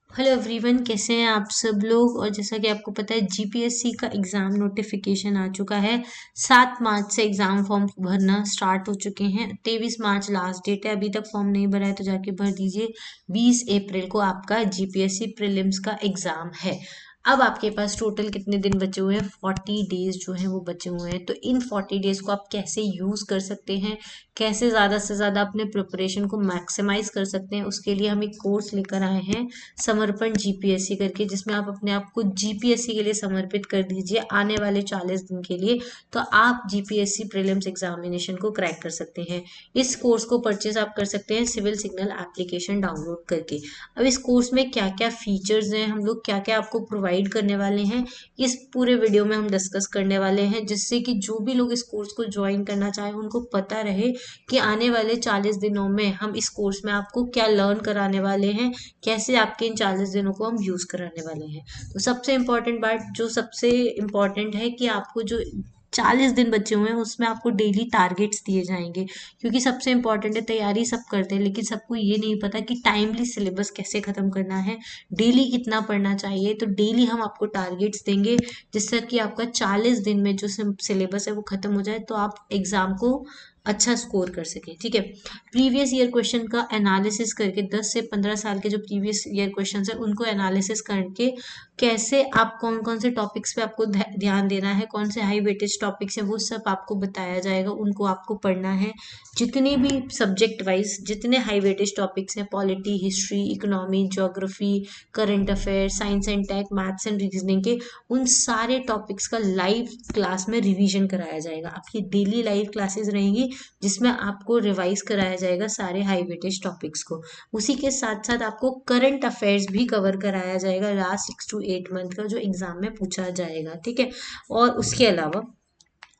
Hello everyone, कैसे हैं आप सब लोग। और जैसा कि आपको पता है जीपीएससी का एग्ज़ाम नोटिफिकेशन आ चुका है। 7 मार्च से एग्ज़ाम फॉर्म भरना स्टार्ट हो चुके हैं। 23 मार्च लास्ट डेट है। अभी तक फॉर्म नहीं भरा है तो जाके भर दीजिए। 20 अप्रैल को आपका जीपीएससी प्रीलिम्स का एग्ज़ाम है। अब आपके पास टोटल कितने दिन बचे हुए हैं? 40 डेज जो हैं वो बचे हुए हैं। तो इन 40 डेज को आप कैसे यूज़ कर सकते हैं, कैसे ज़्यादा से ज़्यादा अपने प्रिपरेशन को मैक्सिमाइज कर सकते हैं, उसके लिए हम एक कोर्स लेकर आए हैं, समर्पण जीपीएससी करके, जिसमें आप अपने आप को जीपीएससी के लिए समर्पित कर दीजिए आने वाले 40 दिन के लिए। तो आप जीपीएससी प्रीलिम्स एग्जामिनेशन को क्रैक कर सकते हैं। इस कोर्स को परचेज आप कर सकते हैं सिविल सिग्नल एप्लीकेशन डाउनलोड करके। अब इस कोर्स में क्या क्या फीचर्स हैं, हम लोग क्या क्या आपको प्रोवाइड करने वाले हैं, इस पूरे वीडियो में हम डिस्कस करने वाले हैं, जिससे कि जो भी लोग इस कोर्स को ज्वाइन करना चाहें उनको पता रहे कि आने वाले 40 दिनों में हम इस कोर्स में आपको क्या लर्न कराने वाले हैं, कैसे आपके इन 40 दिनों को हम यूज कराने वाले हैं। तो सबसे इम्पोर्टेंट बात, जो सबसे इम्पोर्टेंट है कि आपको जो 40 दिन बचे हुए हैं उसमें आपको डेली टारगेट्स दिए जाएंगे। क्योंकि सबसे इम्पोर्टेंट है, तैयारी सब करते हैं लेकिन सबको ये नहीं पता कि टाइमली सिलेबस कैसे खत्म करना है, डेली कितना पढ़ना चाहिए। तो डेली हम आपको टारगेट्स देंगे जिससे कि आपका 40 दिन में जो सिलेबस है वो खत्म हो जाए, तो आप एग्जाम को अच्छा स्कोर कर सके। ठीक है। प्रीवियस ईयर क्वेश्चन का एनालिसिस करके 10 से 15 साल के जो प्रीवियस ईयर क्वेश्चन है उनको एनालिसिस करके कैसे आप कौन कौन से टॉपिक्स पे आपको ध्यान देना है, कौन से हाई वेटेज टॉपिक्स हैं वो सब आपको बताया जाएगा, उनको आपको पढ़ना है। जितने भी सब्जेक्ट वाइज जितने हाई वेटेज टॉपिक्स हैं, polity, history, economy, geography, current affair, science and tech, maths and reasoning के, उन सारे टॉपिक्स का लाइव क्लास में रिवीजन कराया जाएगा। आपकी डेली लाइव क्लासेस रहेंगी जिसमें आपको रिवाइज कराया जाएगा सारे हाई वेटेज टॉपिक्स को। उसी के साथ साथ आपको करंट अफेयर्स भी कवर कराया जाएगा लास्ट 6 to 8 मंथ का, जो एग्जाम में पूछा जाएगा। ठीक है। और उसके अलावा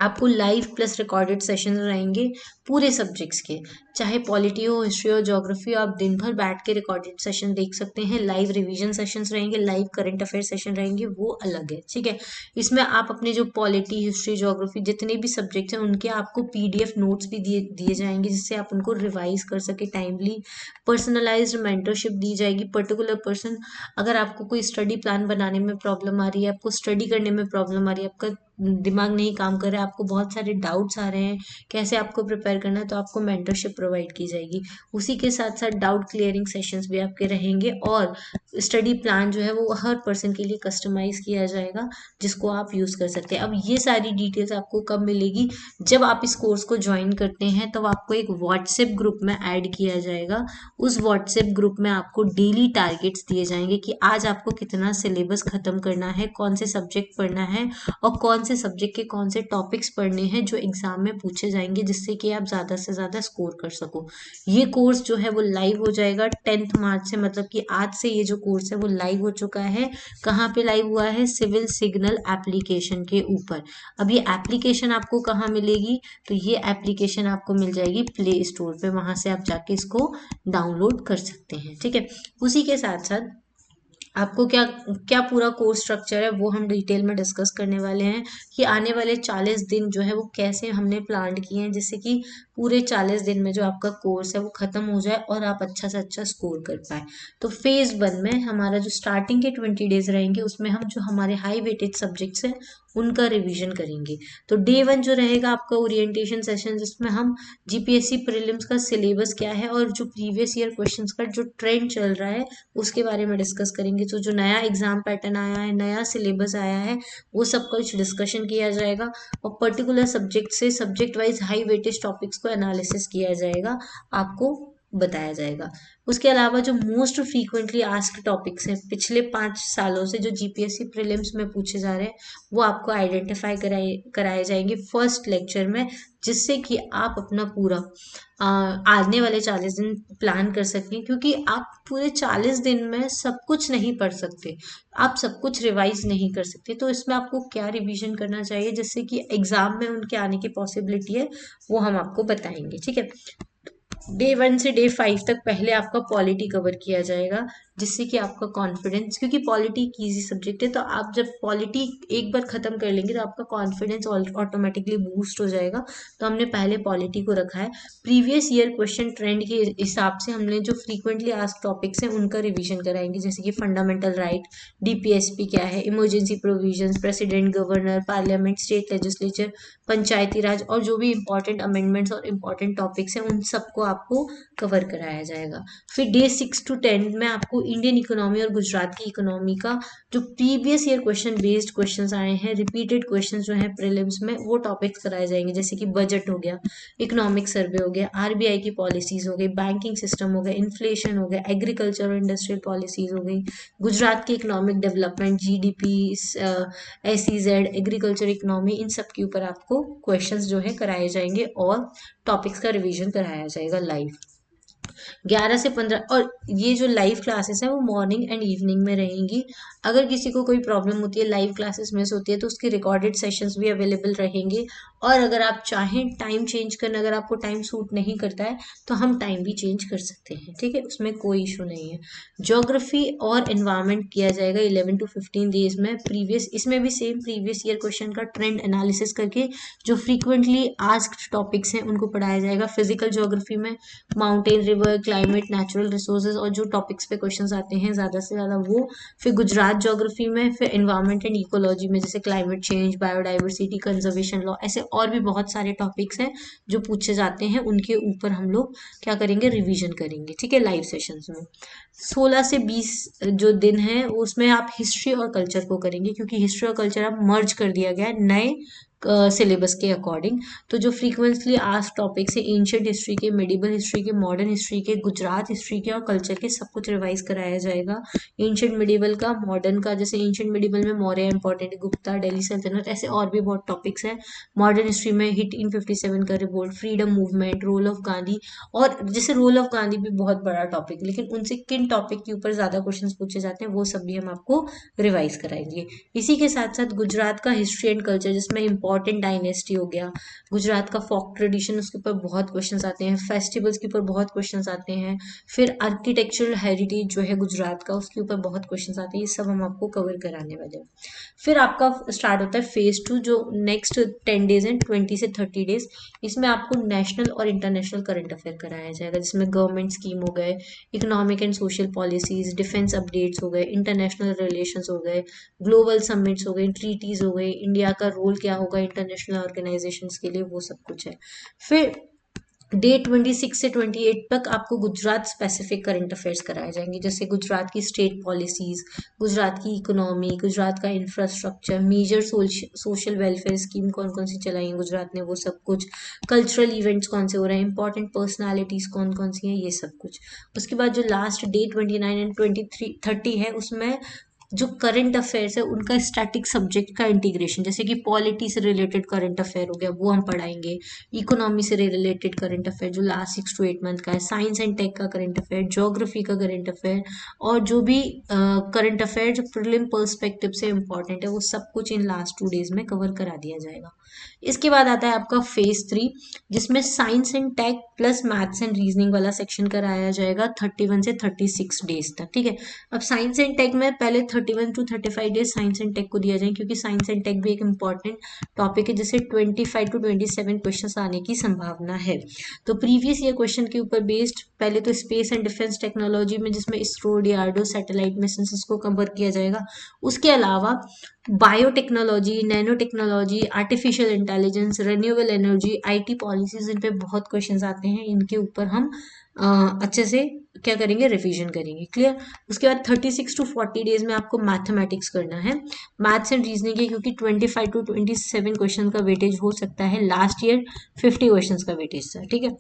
आपको लाइव प्लस रिकॉर्डेड सेशन रहेंगे पूरे सब्जेक्ट्स के, चाहे पॉलिटी हो, हिस्ट्री हो, ज्योग्राफी हो। आप दिन भर बैठ के रिकॉर्डेड सेशन देख सकते हैं। लाइव रिवीजन सेशंस रहेंगे, लाइव करंट अफेयर सेशन रहेंगे, वो अलग है। ठीक है। इसमें आप अपने जो पॉलिटी, हिस्ट्री, ज्योग्राफी जितने भी सब्जेक्ट्स हैं उनके आपको पीडीएफ नोट्स भी दिए दिए जाएंगे जिससे आप उनको रिवाइज कर सके टाइमली। पर्सनलाइज्ड मेंटरशिप दी जाएगी, पर्टिकुलर पर्सन। अगर आपको कोई स्टडी प्लान बनाने में प्रॉब्लम आ रही है, आपको स्टडी करने में प्रॉब्लम आ रही है, आपका दिमाग नहीं काम कर रहा है, आपको बहुत सारे डाउट्स आ रहे हैं कैसे आपको प्रिपेयर करना है, तो आपको मेंटरशिप प्रोवाइड की जाएगी। उसी के साथ साथ डाउट क्लियरिंग सेशंस भी आपके रहेंगे, और स्टडी प्लान जो है वो हर पर्सन के लिए कस्टमाइज किया जाएगा जिसको आप यूज कर सकते हैं। अब ये सारी डिटेल्स आपको कब मिलेगी? जब आप इस कोर्स को ज्वाइन करते हैं तब आपको एक व्हाट्सएप ग्रुप में ऐड किया जाएगा। उस व्हाट्सएप ग्रुप में आपको डेली टारगेट्स दिए जाएंगे कि आज आपको कितना सिलेबस खत्म करना है, कौन से सब्जेक्ट पढ़ना है, और कौन से सब्जेक्ट के कौन से टॉपिक्स पढ़ने हैं जो एग्जाम में पूछे जाएंगे, जिससे कि आप ज़्यादा से ज़्यादा स्कोर कर सको। ये कोर्स जो है वो लाइव हो जाएगा 10 मार्च से, मतलब कि आज से ये जो कोर्स है वो लाइव हो चुका है। कहाँ पे लाइव हुआ है? सिविल सिग्नल एप्लीकेशन के ऊपर। अब ये एप्लीकेशन आपको कहाँ मिलेगी? तो ये एप्लीकेशन आपको मिल जाएगी प्ले स्टोर पे, वहां से आप जाके इसको डाउनलोड कर सकते हैं। ठीक है। उसी के साथ साथ आपको क्या क्या पूरा कोर्स स्ट्रक्चर है वो हम डिटेल में डिस्कस करने वाले हैं कि आने वाले 40 दिन जो है वो कैसे हमने प्लान किए हैं, जिससे कि पूरे 40 दिन में जो आपका कोर्स है वो खत्म हो जाए और आप अच्छा से अच्छा स्कोर कर पाए। तो फेज 1 में हमारा जो स्टार्टिंग के 20 डेज रहेंगे उसमें हम जो हमारे हाई वेटेज सब्जेक्ट्स हैं उनका रिवीजन करेंगे। तो डे 1 जो रहेगा आपका ओरिएंटेशन सेशन, जिसमें हम जीपीएससी प्रीलिम्स का सिलेबस क्या है और जो प्रीवियस ईयर क्वेश्चंस का जो ट्रेंड चल रहा है उसके बारे में डिस्कस करेंगे। तो जो नया एग्जाम पैटर्न आया है, नया सिलेबस आया है, वो सब कुछ डिस्कशन किया जाएगा, और पर्टिकुलर सब्जेक्ट से subject wise high weightage topics को एनालिसिस किया जाएगा, आपको बताया जाएगा। उसके अलावा जो मोस्ट फ्रीक्वेंटली आस्क्ड टॉपिक्स हैं पिछले 5 सालों से जो जीपीएससी प्रीलिम्स में पूछे जा रहे हैं, वो आपको आइडेंटिफाई कराए जाएंगे फर्स्ट लेक्चर में, जिससे कि आप अपना पूरा आने वाले 40 दिन प्लान कर सकें। क्योंकि आप पूरे 40 दिन में सब कुछ नहीं पढ़ सकते, आप सब कुछ रिवाइज नहीं कर सकते। तो इसमें आपको क्या रिवीजन करना चाहिए जिससे कि एग्जाम में उनके आने की पॉसिबिलिटी है, वो हम आपको बताएंगे। ठीक है। डे 1 से डे 5 तक पहले आपका पॉलिटी कवर किया जाएगा। जिससे कि आपका कॉन्फिडेंस, क्योंकि पॉलिटी एक ईजी सब्जेक्ट है, तो आप जब पॉलिटी एक बार खत्म कर लेंगे तो आपका कॉन्फिडेंस ऑटोमेटिकली बूस्ट हो जाएगा। तो हमने पहले पॉलिटी को रखा है। प्रीवियस ईयर क्वेश्चन ट्रेंड के हिसाब से हमने जो फ्रीक्वेंटली आस्क्ड टॉपिक्स हैं उनका रिवीजन कराएंगे, जैसे कि फंडामेंटल राइट, डीपीएसपी क्या है, emergency provisions, president, governor, parliament, state legislature, panchayati raj, और जो भी इंपॉर्टेंट अमेंडमेंट्स और इंपॉर्टेंट टॉपिक्स हैं उन सबको आपको कवर कराया जाएगा। फिर डे 6 to 10 में आपको इंडियन इकोनॉमी और गुजरात की इकोनॉमी का जो previous year question based questions आए हैं, रिपीटेड क्वेश्चंस जो हैं प्रीलिम्स में, वो टॉपिक्स कराए जाएंगे, जैसे कि बजट हो गया, इकोनॉमिक सर्वे हो गया, आरबीआई की पॉलिसीज हो गई, बैंकिंग सिस्टम हो गया, इन्फ्लेशन हो गया, एग्रीकल्चर और इंडस्ट्रियल पॉलिसीज हो गई, गुजरात की economic development, GDP, SEZ, agriculture economy, इन सब के ऊपर आपको क्वेश्चंस जो है कराए जाएंगे और टॉपिक्स का रिवीजन कराया जाएगा लाइव। 11 से 15, और ये जो लाइव क्लासेस है वो मॉर्निंग एंड इवनिंग में रहेंगी। अगर किसी को कोई प्रॉब्लम होती है, लाइव क्लासेस मिस होती है, तो उसके रिकॉर्डेड सेशंस भी अवेलेबल रहेंगे। और अगर आप चाहें टाइम चेंज करना, अगर आपको टाइम सूट नहीं करता है तो हम टाइम भी चेंज कर सकते हैं, ठीक है, उसमें कोई इशू नहीं है। ज्योग्राफी और एनवायरनमेंट किया जाएगा 11 to 15 डेज में। प्रीवियस, इसमें भी सेम प्रीवियस ईयर क्वेश्चन का ट्रेंड एनालिसिस करके जो फ्रीक्वेंटली आस्क्ड टॉपिक्स हैं उनको पढ़ाया जाएगा। फिजिकल ज्योग्राफी में mountain, river, climate, natural resources और जो टॉपिक्स पे क्वेश्चंस आते हैं ज़्यादा से ज़्यादा वो। फिर गुजरात ज्योग्राफी में फिर एनवायरनमेंट एंड इकोलॉजी में जैसे climate change, biodiversity, conservation law, ऐसे और भी बहुत सारे टॉपिक्स हैं जो पूछे जाते हैं, उनके ऊपर हम लोग क्या करेंगे, रिवीजन करेंगे, ठीक है, लाइव सेशंस में। 16 से 20 जो दिन है उसमें आप हिस्ट्री और कल्चर को करेंगे, क्योंकि हिस्ट्री और कल्चर अब मर्ज कर दिया गया है नए सिलेबस के अकॉर्डिंग। तो जो फ्रीक्वेंटली आस्क्ड टॉपिक्स है, एंशियंट हिस्ट्री के, मेडिवल हिस्ट्री के, मॉडर्न हिस्ट्री के, गुजरात हिस्ट्री के और कल्चर के, सब कुछ रिवाइज कराया जाएगा। एंशियंट मेडिवल का, मॉडर्न का, जैसे एंशियंट मेडिवल में मौर्य इंपॉर्टेंट, गुप्ता, दिल्ली सल्तनत, ऐसे और भी बहुत टॉपिक्स हैं। मॉडर्न हिस्ट्री में हिट इन 57 का revolt, freedom movement, role of Gandhi, और जैसे रोल ऑफ गांधी भी बहुत बड़ा टॉपिक, लेकिन उनसे किन टॉपिक के ऊपर ज्यादा क्वेश्चंस पूछे जाते हैं वो सब भी हम आपको रिवाइज कराएंगे। इसी के साथ साथ गुजरात का हिस्ट्री एंड कल्चर, जिसमें इंपॉर्टेंट डायनेस्टी हो गया, गुजरात का फोक ट्रेडिशन, उसके ऊपर बहुत क्वेश्चंस आते हैं, फेस्टिवल्स के ऊपर बहुत क्वेश्चंस आते हैं। फिर आर्किटेक्चरल हेरिटेज जो है गुजरात का, उसके ऊपर बहुत क्वेश्चंस आते हैं। ये सब हम आपको कवर कराने वाले हैं। फिर आपका स्टार्ट होता है फेज 2, जो नेक्स्ट 10 डेज एंड 20 से 30 डेज। इसमें आपको नेशनल और इंटरनेशनल करंट अफेयर कराया जाएगा, जिसमें गवर्नमेंट स्कीम हो गए, economic and social policies, defence updates हो गए, इंटरनेशनल रिलेशंस हो गए, ग्लोबल समिट्स हो गई, ट्रीटीज हो गई, इंडिया का रोल क्या होगा इंटरनेशनल ऑर्गेनाइजेशंस के लिए, वो सब कुछ है। फिर डे 26 से 28 तक आपको गुजरात स्पेसिफिक करंट अफेयर्स कराए जाएंगे, जैसे गुजरात की स्टेट पॉलिसीज, गुजरात की इकोनॉमी, गुजरात का infrastructure, major social welfare scheme कौन कौन सी चलाई है गुजरात ने, वो सब कुछ, कल्चरल इवेंट्स कौन से हो रहे हैं, इंपॉर्टेंट पर्सनालिटीज कौन कौन सी हैं, ये सब कुछ। उसके बाद जो लास्ट डे 29 एंड 23 30 है, उसमें जो करंट अफेयर्स है उनका स्टैटिक सब्जेक्ट का इंटीग्रेशन, जैसे कि पॉलिटी से रिलेटेड करंट अफेयर हो गया वो हम पढ़ाएंगे, इकोनॉमी से रिलेटेड करंट अफेयर जो लास्ट 6 to 8 मंथ का है, साइंस एंड टेक का करंट अफेयर, ज्योग्राफी का करंट अफेयर, और जो भी करंट अफेयर जो प्रीलिम पर्सपेक्टिव से इंपॉर्टेंट है वो सब कुछ इन लास्ट 2 डेज में कवर करा दिया जाएगा। इसके बाद आता है आपका फेज 3, जिसमें science and tech plus maths and reasoning वाला सेक्शन कराया जाएगा 31 से 36 डेज तक, ठीक है। अब साइंस एंड टेक में पहले 31 to 35 days science and tech को दिया जाए, क्योंकि साइंस एंड टेक भी एक इंपॉर्टेंट टॉपिक है, जिससे 25 to 27 क्वेश्चन आने की संभावना है। तो प्रीवियस ईयर क्वेश्चन के ऊपर बेस्ड पहले तो स्पेस एंड डिफेंस टेक्नोलॉजी में, जिसमें इसरो, डीआरडीओ, सैटेलाइट मिशंस को कवर किया जाएगा। उसके अलावा biotechnology, nano technology, artificial intelligence, renewable energy, IT policies, इन पे बहुत क्वेश्चंस आते हैं, इनके ऊपर हम अच्छे से क्या करेंगे, रिवीजन करेंगे, क्लियर। उसके बाद 36 to 40 डेज में आपको मैथमेटिक्स करना है, मैथ्स एंड रीजनिंग है, क्योंकि 25 to 27 क्वेश्चन का वेटेज हो सकता है, लास्ट ईयर 50 क्वेश्चन का वेटेज था, ठीक है।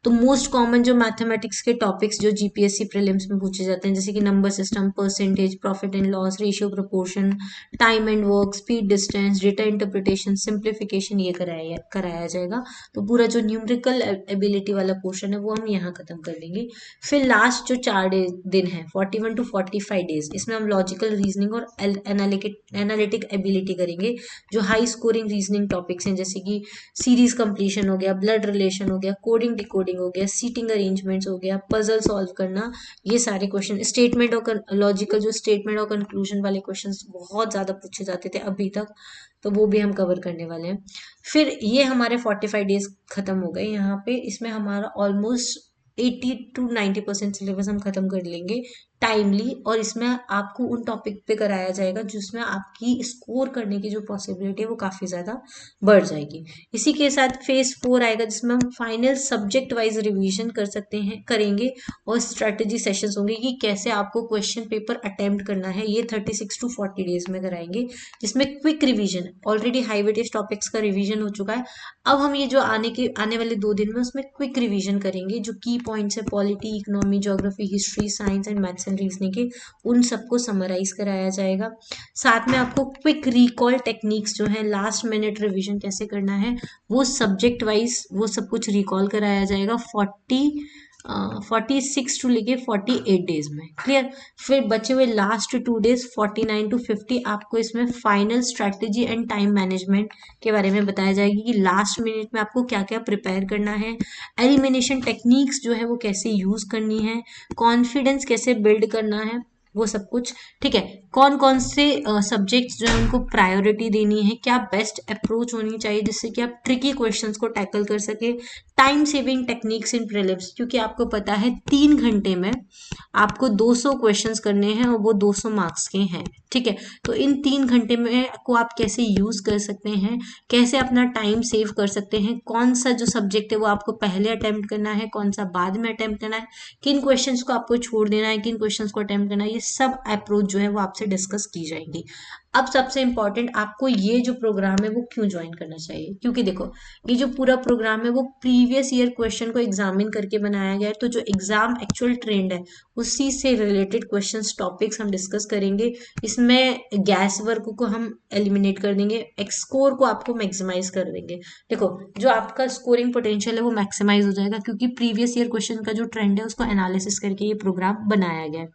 तो मोस्ट कॉमन जो मैथमेटिक्स के टॉपिक्स जो जीपीएससी प्रीलिम्स में पूछे जाते हैं, जैसे कि number system, percentage, profit and loss, ratio, proportion, time and work, speed, distance, data interpretation, simplification, ये कराया जाएगा। तो पूरा जो न्यूमेरिकल एबिलिटी वाला पोर्शन है वो हम यहाँ खत्म कर लेंगे। फिर लास्ट जो 4 दिन है 41 to 45 डेज, इसमें हम लॉजिकल रीजनिंग और एनालिटिक एबिलिटी करेंगे, जो हाई स्कोरिंग रीजनिंग टॉपिक्स हैं, जैसे कि सीरीज कंप्लीशन हो गया, ब्लड रिलेशन हो गया, कोडिंग डिकोडिंग कोडिंग हो गया, सीटिंग अरेंजमेंट्स हो गया, पजल सॉल्व करना, ये सारे क्वेश्चन, स्टेटमेंट और लॉजिकल जो स्टेटमेंट और कंक्लूजन वाले क्वेश्चंस बहुत ज्यादा पूछे जाते थे अभी तक, तो वो भी हम कवर करने वाले हैं। फिर ये हमारे 45 डेज खत्म हो गए यहाँ पे, इसमें हमारा ऑलमोस्ट 80 to 90% सिलेबस हम खत्म कर लेंगे टाइमली, और इसमें आपको उन टॉपिक पे कराया जाएगा जिसमें आपकी स्कोर करने की जो पॉसिबिलिटी है वो काफी ज्यादा बढ़ जाएगी। इसी के साथ फेज 4 आएगा जिसमें हम फाइनल सब्जेक्ट वाइज रिवीजन कर सकते हैं, करेंगे, और स्ट्रेटेजी सेशंस होंगे कि कैसे आपको क्वेश्चन पेपर अटेम्प्ट करना है, ये 36 to 40 डेज में कराएंगे, जिसमें quick revision, already high weightage topics का रिवीजन हो चुका है, अब हम ये जो आने वाले 2 दिन में उसमें क्विक रिवीजन करेंगे, जो की पॉइंट्स है polity, economy, geography, history, science and maths and reasoning के, उन सबको समराइज कराया जाएगा। साथ में आपको क्विक रिकॉल टेक्निक्स जो है, लास्ट मिनट रिवीजन कैसे करना है, वो सब्जेक्ट वाइज वो सब कुछ रिकॉल कराया जाएगा 46 टू लेके 48 डेज में। क्लियर। फिर बचे हुए लास्ट 2 डेज 49 to 50 आपको इसमें final strategy and time management के बारे में बताया जाएगी कि लास्ट मिनट में आपको क्या क्या प्रिपेयर करना है, एलिमिनेशन टेक्निक्स जो है वो कैसे यूज करनी है, कॉन्फिडेंस कैसे बिल्ड करना है, वो सब कुछ। ठीक है। कौन कौन से सब्जेक्ट्स जो है उनको प्रायोरिटी देनी है, क्या बेस्ट अप्रोच होनी चाहिए जिससे कि आप ट्रिकी क्वेश्चंस को टैकल कर सके, time saving techniques in prelims, क्योंकि आपको पता है 3 घंटे में आपको 200 क्वेश्चंस करने हैं और वो 200 मार्क्स के हैं। ठीक है। तो इन 3 घंटे में को आप कैसे यूज कर सकते हैं, कैसे अपना टाइम सेव कर सकते हैं, कौन सा जो सब्जेक्ट है वो आपको पहले अटेम्प्ट करना है, कौन सा बाद में अटेम्प्ट करना है, किन क्वेश्चंस को आपको छोड़ देना है, किन क्वेश्चंस को अटेम्प्ट करना है, ये सब अप्रोच जो है वो आपसे डिस्कस की जाएंगी। अब सबसे इंपॉर्टेंट, आपको ये जो प्रोग्राम है वो क्यों ज्वाइन करना चाहिए, क्योंकि देखो ये जो पूरा प्रोग्राम है वो प्रीवियस ईयर क्वेश्चन को एग्जामिन करके बनाया गया है, तो जो एग्जाम एक्चुअल ट्रेंड है उसी से रिलेटेड क्वेश्चंस टॉपिक्स हम डिस्कस करेंगे। इसमें गैस वर्क को हम एलिमिनेट कर देंगे, स्कोर को आपको मैक्सिमाइज कर देंगे। देखो जो आपका स्कोरिंग पोटेंशियल है वो मैक्सिमाइज हो जाएगा, क्योंकि प्रीवियस ईयर क्वेश्चन का जो ट्रेंड है उसको एनालिसिस करके ये प्रोग्राम बनाया गया है।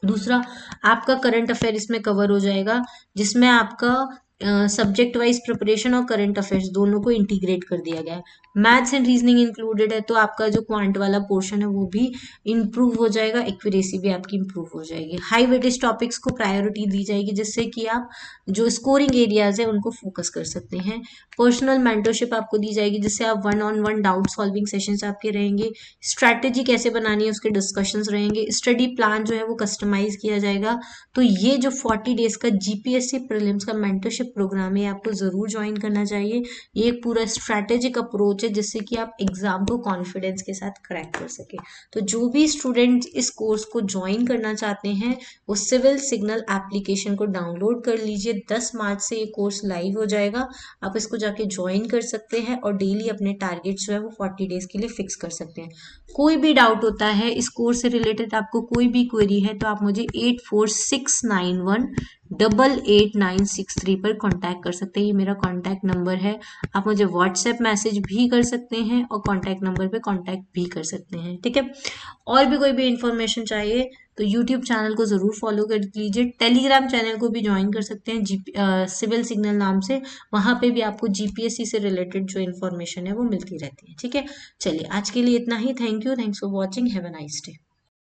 दूसरा, आपका करंट अफेयर इसमें कवर हो जाएगा, जिसमें आपका सब्जेक्ट वाइज प्रिपरेशन और करंट अफेयर्स दोनों को इंटीग्रेट कर दिया गया है। मैथ्स एंड रीजनिंग इंक्लूडेड है, तो आपका जो क्वांट वाला पोर्शन है वो भी इंप्रूव हो जाएगा, एक्यूरेसी भी आपकी इंप्रूव हो जाएगी। हाई वेटेज टॉपिक्स को प्रायोरिटी दी जाएगी, जिससे कि आप जो स्कोरिंग एरियाज है उनको फोकस कर सकते हैं। पर्सनल मेंटरशिप आपको दी जाएगी, जिससे आप 1-on-1 डाउट सॉल्विंग सेशंस आपके रहेंगे, स्ट्रैटेजी कैसे बनानी है उसके डिस्कशंस रहेंगे, स्टडी प्लान जो है वो कस्टमाइज किया जाएगा। तो ये जो 40 डेज का जीपीएससी प्रीलिम्स का मेंटरशिप प्रोग्राम है आपको जरूर ज्वाइन करना चाहिए। ये एक पूरा स्ट्रैटेजिक अप्रोच है जिससे कि आप एग्जाम को कॉन्फिडेंस के साथ क्रैक कर सके। तो जो भी स्टूडेंट इस कोर्स को ज्वाइन करना चाहते हैं वो सिविल सिग्नल एप्लीकेशन को डाउनलोड कर लीजिए। 10 मार्च से ये कोर्स लाइव हो जाएगा, आप इसको जाके ज्वाइन कर सकते हैं और डेली अपने टारगेट जो है वो 40 डेज के लिए फिक्स कर सकते हैं। कोई भी डाउट होता है इस कोर्स से रिलेटेड, आपको कोई भी क्वेरी है, तो आप मुझे 8469188963 पर कांटेक्ट कर सकते हैं। ये मेरा कांटेक्ट नंबर है। आप मुझे व्हाट्सएप मैसेज भी कर सकते हैं और कांटेक्ट नंबर पे कांटेक्ट भी कर सकते हैं। ठीक है। और भी कोई भी इंफॉर्मेशन चाहिए तो यूट्यूब चैनल को जरूर फॉलो कर लीजिए, टेलीग्राम चैनल को भी ज्वाइन कर सकते हैं सिविल सिग्नल नाम से, वहां पे भी आपको जीपीएससी से रिलेटेड जो इन्फॉर्मेशन है वो मिलती रहती है। ठीक है। चलिए आज के लिए इतना ही। Thank you, thanks for watching, have a nice day.